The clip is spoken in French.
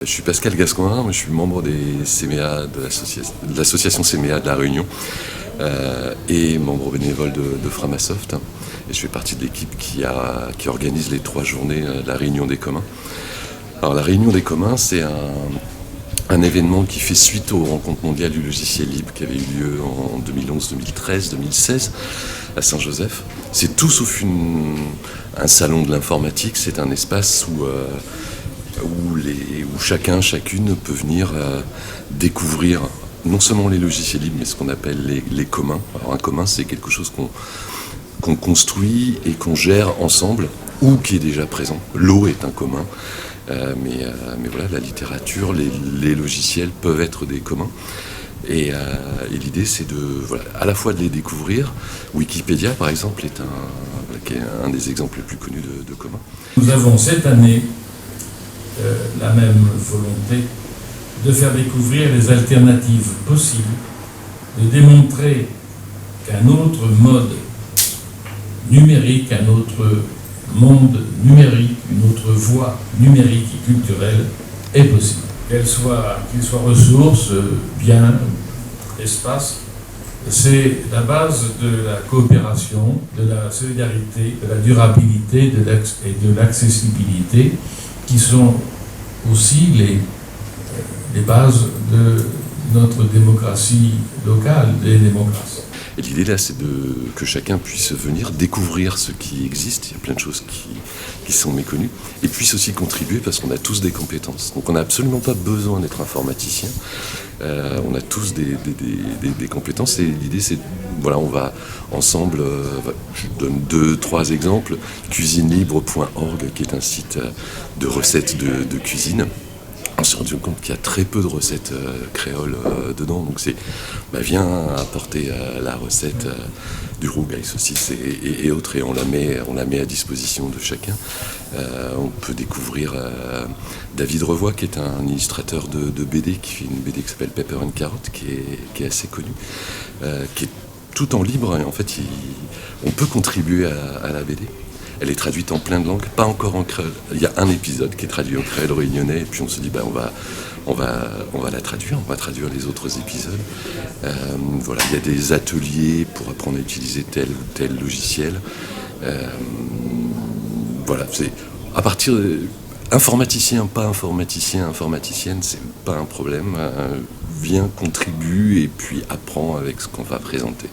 Je suis Pascal Gascoin, je suis membre des CMA de l'association CMA de La Réunion et membre bénévole de Framasoft. Et je fais partie de l'équipe qui organise les 3 journées de la Réunion des communs. Alors la Réunion des communs, c'est un événement qui fait suite aux rencontres mondiales du logiciel libre qui avait eu lieu en 2011, 2013, 2016 à Saint-Joseph. C'est tout sauf un salon de l'informatique, c'est un espace où chacune peut venir découvrir non seulement les logiciels libres, mais ce qu'on appelle les communs. Alors un commun, c'est quelque chose qu'on construit et qu'on gère ensemble, ou qui est déjà présent. L'eau est un commun, mais voilà, la littérature, les logiciels peuvent être des communs. Et l'idée, c'est à la fois de les découvrir. Wikipédia, par exemple, est un des exemples les plus connus de communs. Nous avons cette année la même volonté de faire découvrir les alternatives possibles, de démontrer qu'un autre mode numérique, un autre monde numérique, une autre voie numérique et culturelle est possible. Qu'il soit ressources, biens, espace, c'est la base de la coopération, de la solidarité, de la durabilité et de l'accessibilité, qui sont aussi les bases de notre démocratie locale, des démocraties. Et l'idée là, c'est que chacun puisse venir découvrir ce qui existe. Il y a plein de choses qui sont méconnues. Et puisse aussi contribuer parce qu'on a tous des compétences. Donc on n'a absolument pas besoin d'être informaticien. On a tous des compétences. Et l'idée, c'est, voilà, on va ensemble, je donne 2-3 exemples. Cuisinelibre.org, qui est un site de recettes de cuisine. On s'est rendu compte qu'il y a très peu de recettes créoles dedans, donc viens apporter la recette du rougail saucisse et autres, et on la met à disposition de chacun. On peut découvrir David Revoy, qui est un illustrateur de BD, qui fait une BD qui s'appelle Pepper and Carrot, qui est assez connue, qui est tout en libre, et en fait on peut contribuer à la BD. Elle est traduite en plein de langues, pas encore en créole. Il y a un épisode qui est traduit en créole réunionnais, et puis on se dit, on va la traduire, on va traduire les autres épisodes. Voilà, il y a des ateliers pour apprendre à utiliser tel ou tel logiciel. Voilà, c'est à partir informaticien, pas informaticien, informaticienne, c'est pas un problème. Viens, contribue et puis apprends avec ce qu'on va présenter.